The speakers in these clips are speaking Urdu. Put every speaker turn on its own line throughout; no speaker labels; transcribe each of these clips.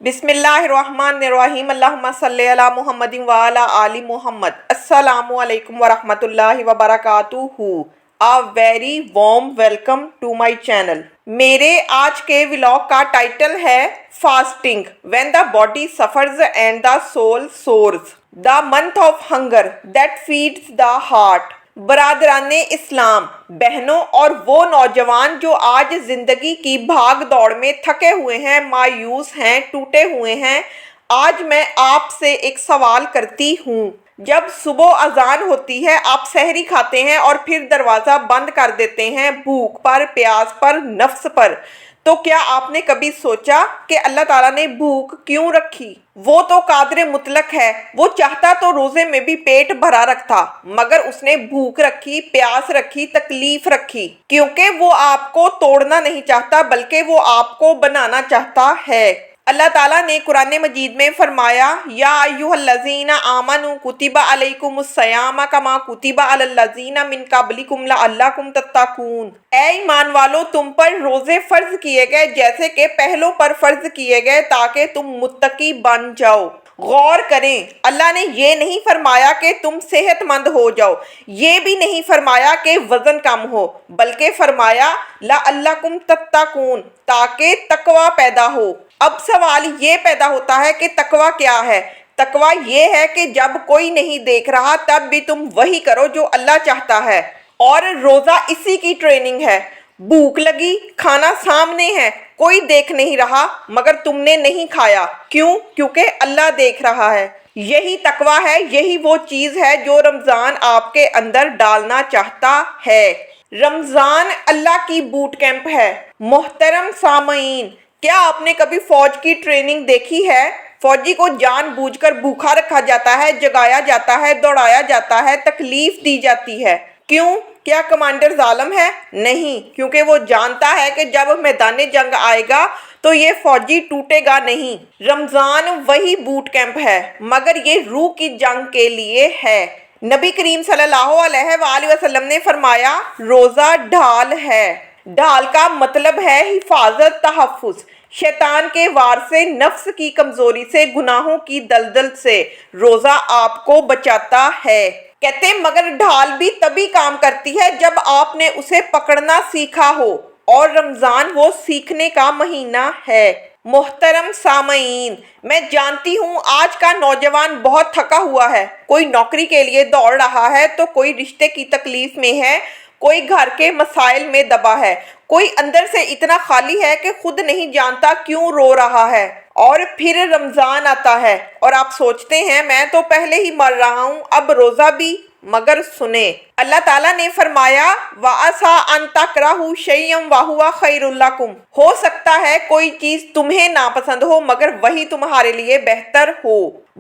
بسم اللہ الرحمن الرحیم اللہم صلی علی محمد وعلی آل محمد۔ السلام علیکم ورحمۃ اللہ وبرکاتہ۔ A very warm welcome to my channel۔ میرے آج کے ولاگ کا ٹائٹل ہے fasting when the body suffers and the soul soars۔ The month of hunger that feeds the heart۔ برادران اسلام، بہنوں اور وہ نوجوان جو آج زندگی کی بھاگ دوڑ میں تھکے ہوئے ہیں، مایوس ہیں، ٹوٹے ہوئے ہیں، آج میں آپ سے ایک سوال کرتی ہوں۔ جب صبح اذان ہوتی ہے، آپ سحری کھاتے ہیں اور پھر دروازہ بند کر دیتے ہیں بھوک پر، پیاس پر، نفس پر، تو کیا آپ نے کبھی سوچا کہ اللہ تعالیٰ نے بھوک کیوں رکھی؟ وہ تو قادر مطلق ہے، وہ چاہتا تو روزے میں بھی پیٹ بھرا رکھتا، مگر اس نے بھوک رکھی، پیاس رکھی، تکلیف رکھی، کیونکہ وہ آپ کو توڑنا نہیں چاہتا بلکہ وہ آپ کو بنانا چاہتا ہے۔ اللہ تعالیٰ نے قرآن مجید میں فرمایا، یا ایھا الذین آمنوا کتب علیکم الصیام کما کتب علی الذین من قبلکم لعلکم تتقون۔ اے ایمان والو، تم پر روزے فرض کیے گئے جیسے کہ پہلوں پر فرض کیے گئے تاکہ تم متقی بن جاؤ۔ غور کریں، اللہ نے یہ نہیں فرمایا کہ تم صحت مند ہو جاؤ، یہ بھی نہیں فرمایا کہ وزن کم ہو، بلکہ فرمایا لعلکم تتقون، تاکہ تقوی پیدا ہو۔ اب سوال یہ پیدا ہوتا ہے کہ تقوی کیا ہے؟ تقوی یہ ہے کہ جب کوئی نہیں دیکھ رہا تب بھی تم وہی کرو جو اللہ چاہتا ہے، اور روزہ اسی کی ٹریننگ ہے۔ بھوک لگی، کھانا سامنے ہے، کوئی دیکھ نہیں رہا مگر تم نے نہیں کھایا، کیوں؟ کیونکہ اللہ دیکھ رہا ہے۔ یہی تقوی ہے، یہی وہ چیز ہے جو رمضان آپ کے اندر ڈالنا چاہتا ہے۔ رمضان اللہ کی بوٹ کیمپ ہے۔ محترم سامعین، کیا آپ نے کبھی فوج کی ٹریننگ دیکھی ہے؟ فوجی کو جان بوجھ کر بھوکا رکھا جاتا ہے، جگایا جاتا ہے، دوڑایا جاتا ہے، تکلیف دی جاتی ہے۔ کیوں؟ کیا کمانڈر ظالم ہے؟ نہیں، کیونکہ وہ جانتا ہے کہ جب میدان جنگ آئے گا تو یہ فوجی ٹوٹے گا نہیں۔ رمضان وہی بوٹ کیمپ ہے، مگر یہ روح کی جنگ کے لیے ہے۔ نبی کریم صلی اللہ علیہ وآلہ وسلم نے فرمایا، روزہ ڈھال ہے۔ ڈھال کا مطلب ہے حفاظت، تحفظ، شیطان کے وار سے، نفس کی کمزوری سے، گناہوں کی دلدل سے روزہ آپ کو بچاتا ہے۔ کہتے مگر ڈھال بھی تبھی کام کرتی ہے جب آپ نے اسے پکڑنا سیکھا ہو، اور رمضان وہ سیکھنے کا مہینہ ہے۔ محترم سامعین، میں جانتی ہوں آج کا نوجوان بہت تھکا ہوا ہے، کوئی نوکری کے لیے دوڑ رہا ہے تو کوئی رشتے کی تکلیف میں ہے، کوئی گھر کے مسائل میں دبا ہے، کوئی اندر سے اتنا خالی ہے کہ خود نہیں جانتا کیوں رو رہا ہے، اور پھر رمضان آتا ہے اور آپ سوچتے ہیں میں تو پہلے ہی مر رہا ہوں، اب روزہ بھی۔ مگر سنیں، اللہ تعالیٰ نے فرمایا، وَعَسَىٰ أَن تَكْرَهُوا شَيْئًا وَهُوَ خَيْرٌ لَكُمْ۔ ہو سکتا ہے کوئی چیز تمہیں ناپسند ہو مگر وہی تمہارے لیے بہتر ہو۔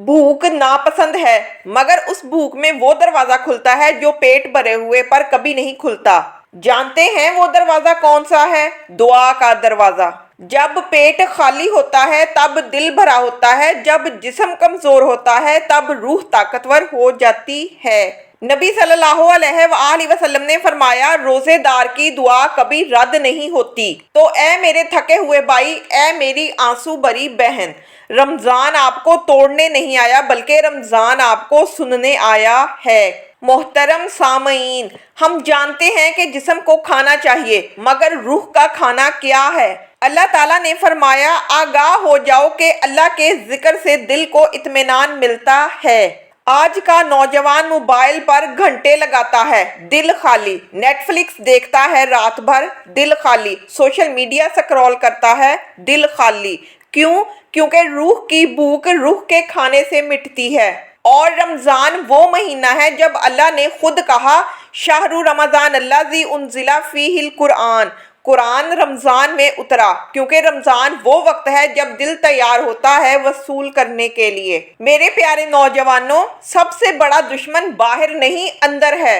بھوک ناپسند ہے، مگر اس بھوک میں وہ دروازہ کھلتا ہے جو پیٹ بھرے ہوئے پر کبھی نہیں کھلتا۔ جانتے ہیں وہ دروازہ کون سا ہے؟ دعا کا دروازہ۔ جب پیٹ خالی ہوتا ہے تب دل بھرا ہوتا ہے، جب جسم کمزور ہوتا ہے تب روح طاقتور ہو جاتی ہے۔ نبی صلی اللہ علیہ وآلہ وسلم نے فرمایا، روزے دار کی دعا کبھی رد نہیں ہوتی۔ تو اے میرے تھکے ہوئے بھائی، اے میری آنسو بھری بہن، رمضان آپ کو توڑنے نہیں آیا بلکہ رمضان آپ کو سننے آیا ہے۔ محترم سامعین، ہم جانتے ہیں کہ جسم کو کھانا چاہیے، مگر روح کا کھانا کیا ہے؟ اللہ تعالیٰ نے فرمایا، آگاہ ہو جاؤ کہ اللہ کے ذکر سے دل کو اطمینان ملتا ہے۔ آج کا نوجوان موبائل پر گھنٹے لگاتا ہے، دل خالی، نیٹ فلکس دیکھتا ہے رات بھر، دل خالی، سوشل میڈیا سکرول کرتا ہے، دل خالی۔ کیوں؟ کیونکہ روح کی بھوک روح کے کھانے سے مٹتی ہے۔ اور رمضان وہ مہینہ ہے جب اللہ نے خود کہا، شہر رمضان الذی انزل فیہ القرآن، قرآن رمضان میں اترا، کیونکہ رمضان وہ وقت ہے جب دل تیار ہوتا ہے وصول کرنے کے لیے۔ میرے پیارے نوجوانوں، سب سے بڑا دشمن باہر نہیں اندر ہے۔